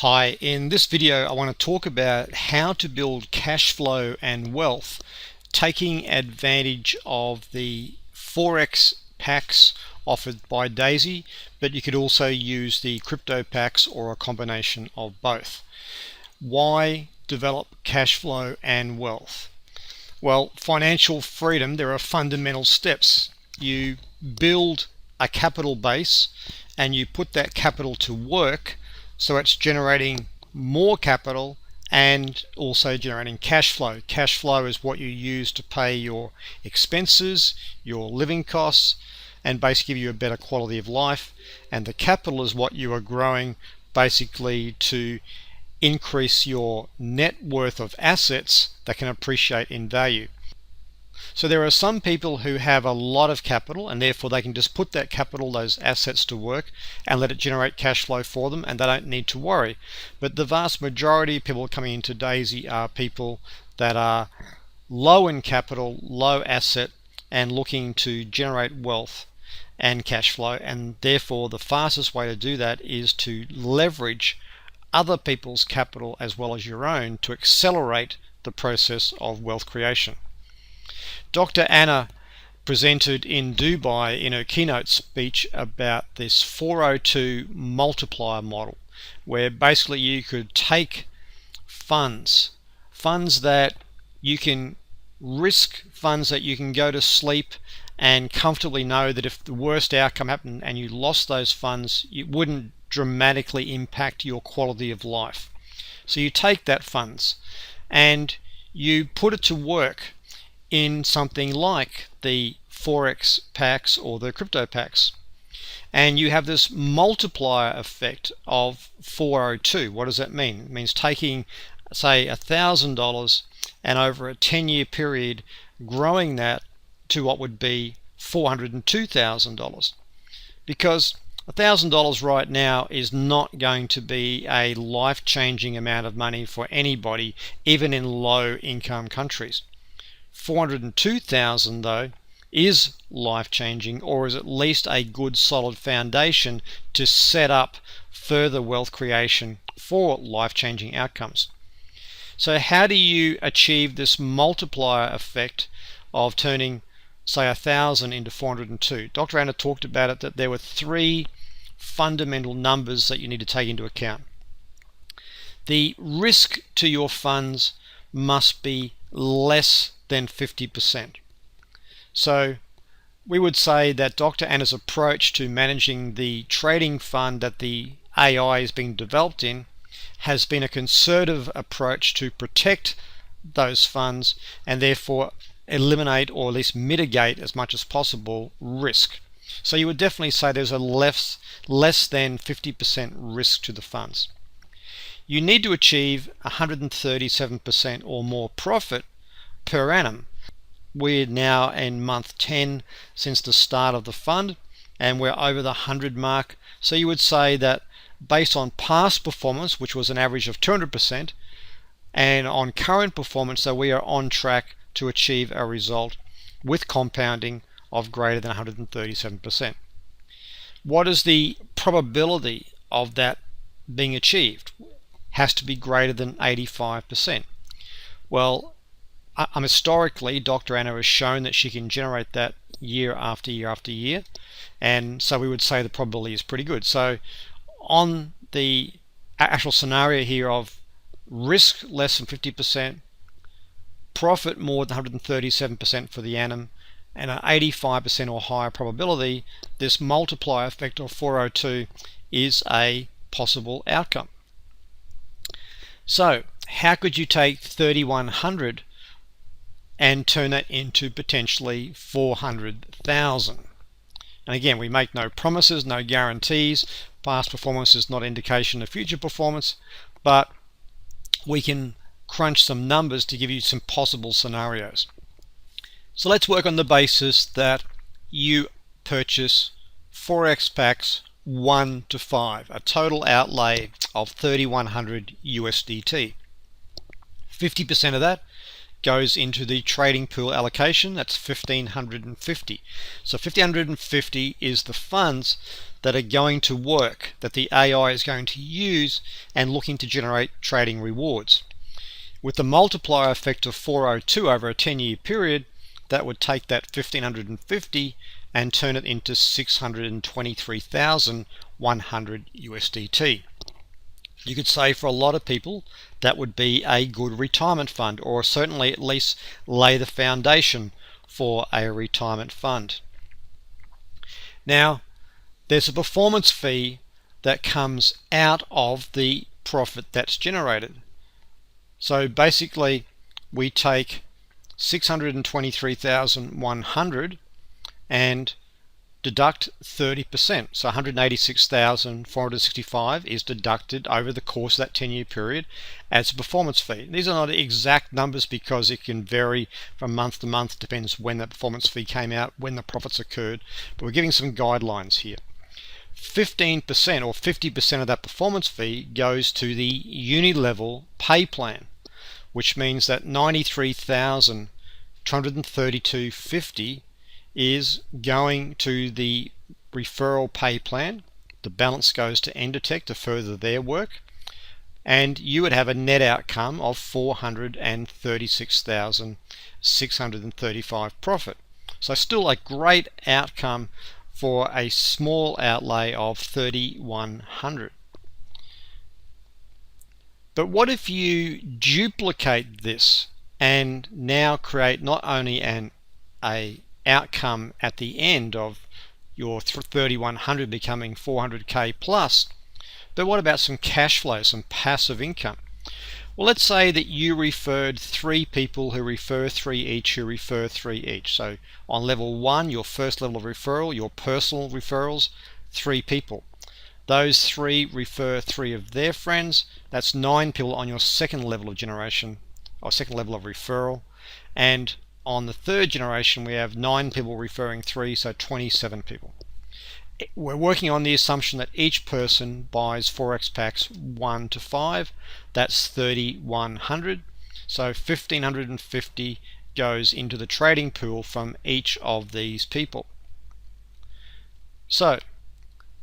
Hi, in this video I want to talk about how to build cash flow and wealth taking advantage of the Forex packs offered by Daisy, but you could also use the crypto packs or a combination of both. Why develop cash flow and wealth? Well, financial freedom, there are fundamental steps. You build a capital base and you put that capital to work so it's generating more capital and also generating cash flow. Cash flow is what you use to pay your expenses, your living costs, and basically give you a better quality of life. And the capital is what you are growing basically to increase your net worth of assets that can appreciate in value. So there are some people who have a lot of capital and therefore they can just put that capital, those assets, to work and let it generate cash flow for them, and they don't need to worry. But the vast majority of people coming into Daisy are people that are low in capital, low asset, and looking to generate wealth and cash flow, and therefore the fastest way to do that is to leverage other people's capital as well as your own to accelerate the process of wealth creation. Dr. Anna presented in Dubai in her keynote speech about this 402 multiplier model, where basically you could take funds that you can risk, funds that you can go to sleep and comfortably know that if the worst outcome happened and you lost those funds, it wouldn't dramatically impact your quality of life. So you take that funds and you put it to work in something like the Forex packs or the crypto packs, and you have this multiplier effect of 402. What does that mean? It means taking, say, $1,000 and over a 10-year period growing that to what would be $402,000, because $1,000 right now is not going to be a life-changing amount of money for anybody, even in low-income countries. 402,000 though is life-changing, or is at least a good solid foundation to set up further wealth creation for life-changing outcomes. So how do you achieve this multiplier effect of turning, say, 1,000 into 402? Dr. Anna talked about it, that there were three fundamental numbers that you need to take into account. The risk to your funds must be less than 50%. So we would say that Dr. Anna's approach to managing the trading fund that the AI is being developed in has been a conservative approach to protect those funds and therefore eliminate, or at least mitigate as much as possible, risk. So you would definitely say there's a less than 50% risk to the funds. You need to achieve 137% or more profit per annum. We're now in month 10 since the start of the fund, and we're over the 100 mark. So you would say that based on past performance, which was an average of 200%, and on current performance, that we are on track to achieve a result with compounding of greater than 137%. What is the probability of that being achieved? Has to be greater than 85%. Well, historically, Dr. Anna has shown that she can generate that year after year after year, and so we would say the probability is pretty good. So on the actual scenario here of risk less than 50%, profit more than 137% for the annum, and an 85% or higher probability, this multiplier effect of 402 is a possible outcome. So how could you take 3,100 and turn that into potentially 400,000? And again, we make no promises, no guarantees. Past performance is not an indication of future performance, but we can crunch some numbers to give you some possible scenarios. So let's work on the basis that you purchase Forex packs 1 to 5, a total outlay of 3,100 USDT. 50% of that goes into the trading pool allocation. That's 1,550. So 1,550 is the funds that are going to work, that the AI is going to use and looking to generate trading rewards. With the multiplier effect of 402 over a 10-year period, that would take that 1550 and turn it into 623,100 USDT. You could say for a lot of people that would be a good retirement fund, or certainly at least lay the foundation for a retirement fund. Now, there's a performance fee that comes out of the profit that's generated. So basically we take 623,100 and deduct 30%. So 186,465 is deducted over the course of that 10-year period as a performance fee. These are not exact numbers because it can vary from month to month, depends when that performance fee came out, when the profits occurred, but we're giving some guidelines here. 15% or 50% of that performance fee goes to the uni-level pay plan, which means that 93,232.50 is going to the referral pay plan. The balance goes to Endotech to further their work, and you would have a net outcome of 436,635 profit. So still a great outcome for a small outlay of 3,100. But what if you duplicate this and now create not only an outcome at the end of your 3,100 becoming 400k plus, but what about some cash flow, some passive income? Well, let's say that you referred 3 people who refer 3 each, who refer 3 each. So on level 1, your first level of referral, your personal referrals, 3 people. Those 3 refer 3 of their friends. That's 9 people on your second level of generation, or second level of referral. And on the third generation, we have 9 people referring 3, so 27 people. We're working on the assumption that each person buys Forex packs 1 to 5. That's 3,100. So 1,550 goes into the trading pool from each of these people. So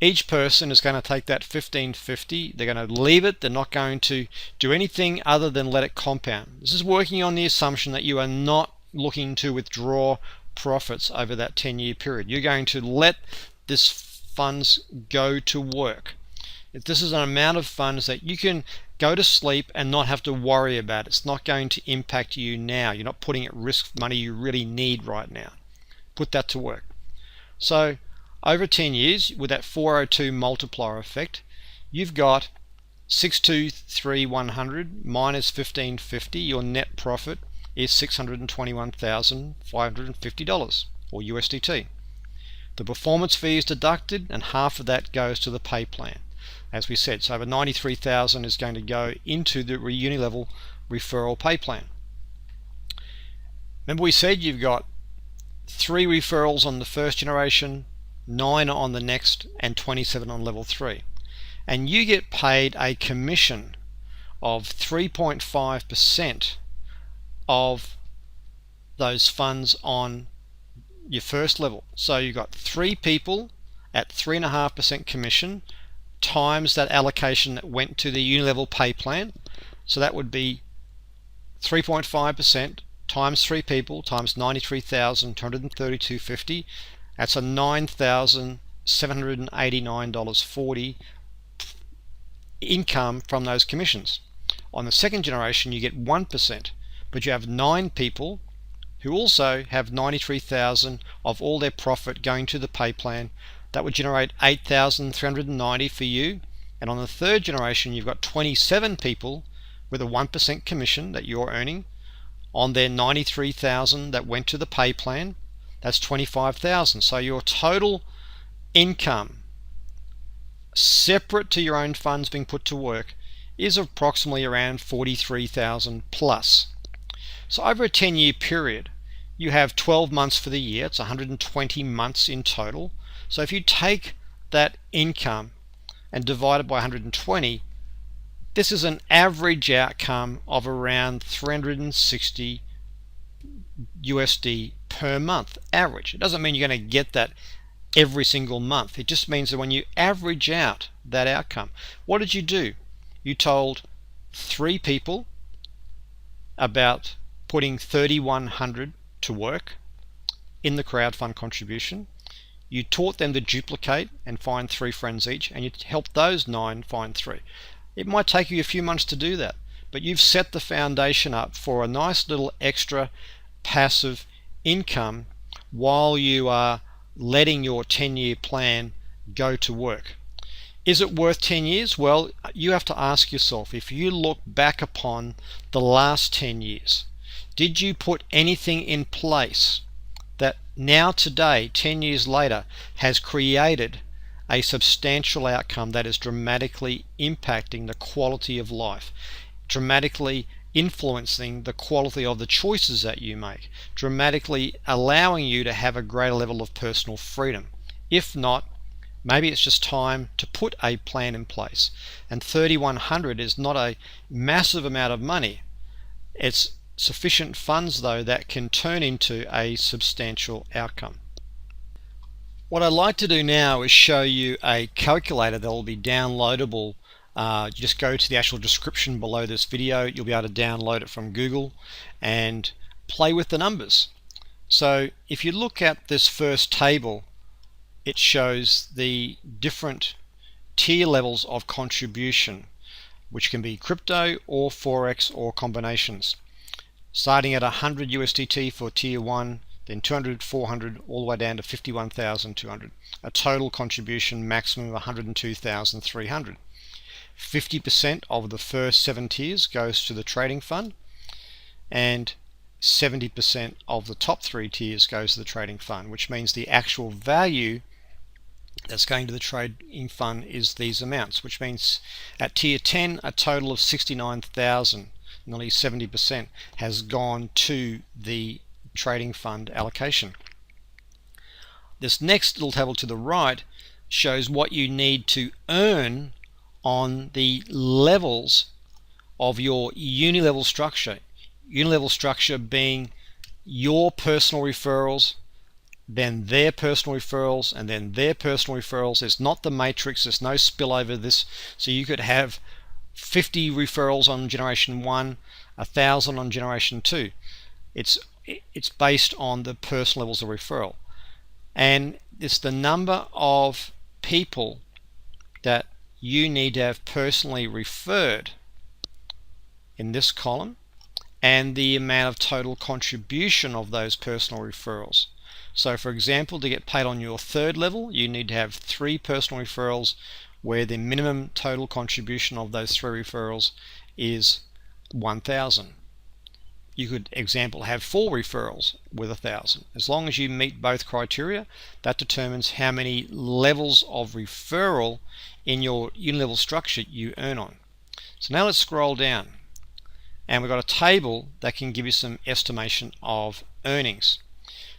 each person is going to take that 1,550. They're going to leave it. They're not going to do anything other than let it compound. This is working on the assumption that you are not looking to withdraw profits over that 10-year period. You're going to let this funds go to work. If this is an amount of funds that you can go to sleep and not have to worry about, it's not going to impact you now. You're not putting at risk money you really need right now. Put that to work. So over 10 years, with that 402 multiplier effect, you've got 623,100 minus 1,550. Your net profit is $621,550 or USDT. The performance fee is deducted and half of that goes to the pay plan. As we said, so over 93,000 is going to go into the uni-level referral pay plan. Remember we said you've got 3 referrals on the first generation, 9 on the next, and 27 on level 3. And you get paid a commission of 3.5% of those funds on your first level. So you've got 3 people at 3.5% commission times that allocation that went to the uni-level pay plan. So that would be 3.5% times 3 people times 93,232.50. That's a $9,789.40 income from those commissions. On the second generation, you get 1%, but you have 9 people who also have 93,000 of all their profit going to the pay plan. That would generate 8,390 for you. And on the third generation, you've got 27 people with a 1% commission that you're earning on their 93,000 that went to the pay plan. That's 25,000. So your total income, separate to your own funds being put to work, is approximately around 43,000 plus. So over a 10-year period, you have 12 months for the year. It's 120 months in total. So if you take that income and divide it by 120, this is an average outcome of around 360 USD per month average. It doesn't mean you're going to get that every single month. It just means that when you average out that outcome, what did you do? You told 3 people about putting $3,100 to work in the crowdfund contribution. You taught them to duplicate and find 3 friends each, and you helped those 9 find 3. It might take you a few months to do that, but you've set the foundation up for a nice little extra passive income while you are letting your 10-year plan go to work. Is it worth 10 years? Well, you have to ask yourself, if you look back upon the last 10 years, did you put anything in place that now today, 10 years later, has created a substantial outcome that is dramatically impacting the quality of life, dramatically influencing the quality of the choices that you make, dramatically allowing you to have a greater level of personal freedom? If not, maybe it's just time to put a plan in place. And $3,100 is not a massive amount of money. It's sufficient funds, though, that can turn into a substantial outcome. What I'd like to do now is show you a calculator that will be downloadable. You just go to the actual description below this video. You'll be able to download it from Google and play with the numbers. So if you look at this first table, it shows the different tier levels of contribution, which can be crypto or Forex or combinations. Starting at 100 USDT for tier 1, then 200, 400, all the way down to 51,200. A total contribution maximum of 102,300. 50% of the first 7 tiers goes to the trading fund, and 70% of the top 3 tiers goes to the trading fund, which means the actual value that's going to the trading fund is these amounts, which means at tier 10 a total of 69,000, nearly 70%, has gone to the trading fund allocation. This next little table to the right shows what you need to earn on the levels of your unilevel structure. Unilevel structure being your personal referrals, then their personal referrals, and then their personal referrals. It's not the matrix, there's no spillover this. So you could have 50 referrals on generation 1, 1,000 on generation 2. It's based on the personal levels of referral. And it's the number of people that you need to have personally referred in this column, and the amount of total contribution of those personal referrals. So for example, to get paid on your 3rd level, you need to have 3 personal referrals where the minimum total contribution of those 3 referrals is 1,000. You could, example, have 4 referrals with 1,000. As long as you meet both criteria, that determines how many levels of referral in your unilevel structure you earn on. So now let's scroll down, and we've got a table that can give you some estimation of earnings.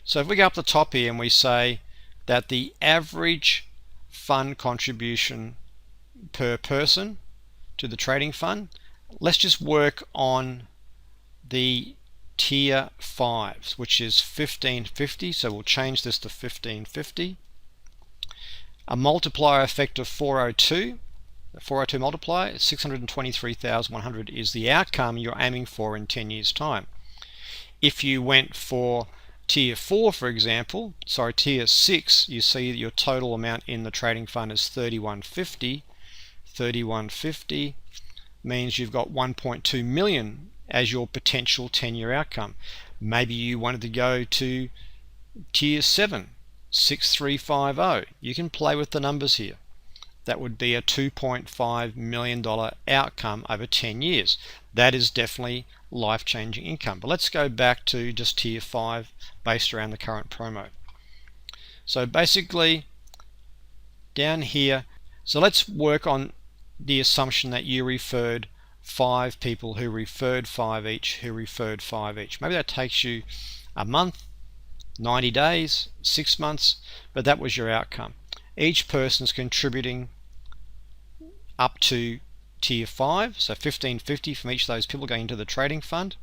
So if we go up the top here and we say that the average fund contribution per person to the trading fund, let's just work on the tier 5s, which is 1550. So we'll change this to 1550. A multiplier effect of 402. The 402 multiplier, 623,100 is the outcome you're aiming for in 10 years time. If you went for tier 4, for example, tier 6, you see that your total amount in the trading fund is 3150. 3150 means you've got 1.2 million as your potential 10-year outcome. Maybe you wanted to go to tier 7, 6350. You can play with the numbers here. That would be a $2.5 million outcome over 10 years. That is definitely life-changing income. But let's go back to just tier 5 based around the current promo. So basically down here, so let's work on the assumption that you referred 5 people who referred 5 each, who referred 5 each. Maybe that takes you a month, 90 days, 6 months, but that was your outcome. Each person is contributing up to tier 5, so 1550 from each of those people going into the trading fund.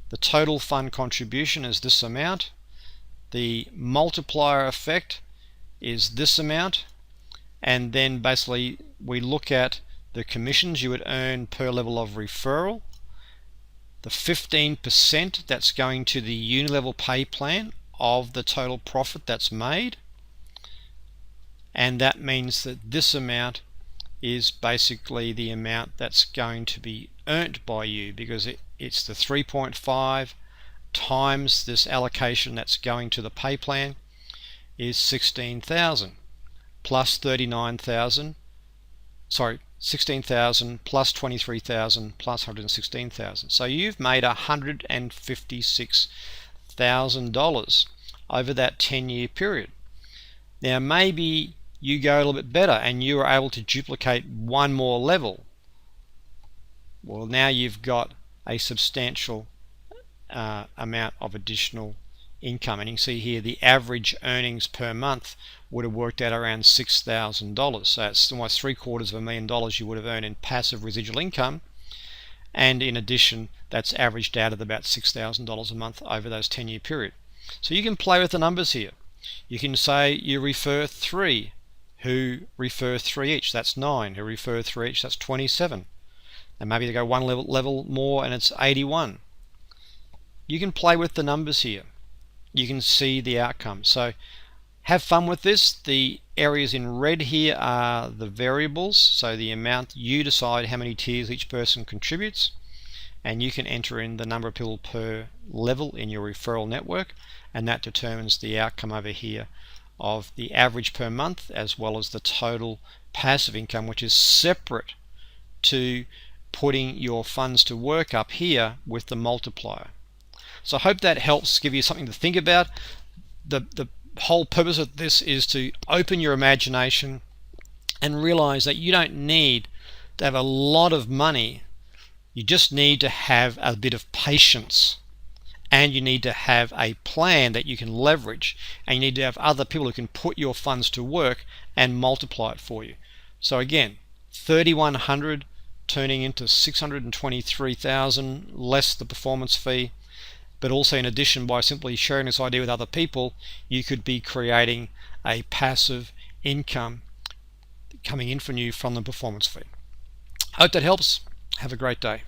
The total fund contribution is this amount. The multiplier effect is this amount, and then basically we look at the commissions you would earn per level of referral, the 15% that's going to the unilevel pay plan of the total profit that's made, and that means that this amount is basically the amount that's going to be earned by you, because it's the 3.5 times this allocation that's going to the pay plan is 16,000 plus 39,000, sorry, 16,000 plus 23,000 plus 116,000. So you've made $156,000 over that 10-year period. Now maybe you go a little bit better and you are able to duplicate one more level. Well, now you've got a substantial amount of additional income, and you can see here the average earnings per month would have worked out around $6,000. So it's almost $750,000 you would have earned in passive residual income, and in addition that's averaged out at about $6,000 a month over those 10-year period. So you can play with the numbers here. You can say you refer 3 who refer 3 each, that's 9. Who refer 3 each, that's 27. And maybe they go one level more and it's 81. You can play with the numbers here. You can see the outcome. So have fun with this. The areas in red here are the variables, so the amount you decide how many tiers each person contributes, and you can enter in the number of people per level in your referral network, and that determines the outcome over here of the average per month as well as the total passive income, which is separate to putting your funds to work up here with the multiplier. So I hope that helps give you something to think about. The whole purpose of this is to open your imagination and realize that you don't need to have a lot of money. You just need to have a bit of patience, and you need to have a plan that you can leverage, and you need to have other people who can put your funds to work and multiply it for you. So again, 3,100 turning into 623,000 less the performance fee. But also, in addition, by simply sharing this idea with other people, you could be creating a passive income coming in from you from the performance fee. I hope that helps. Have a great day.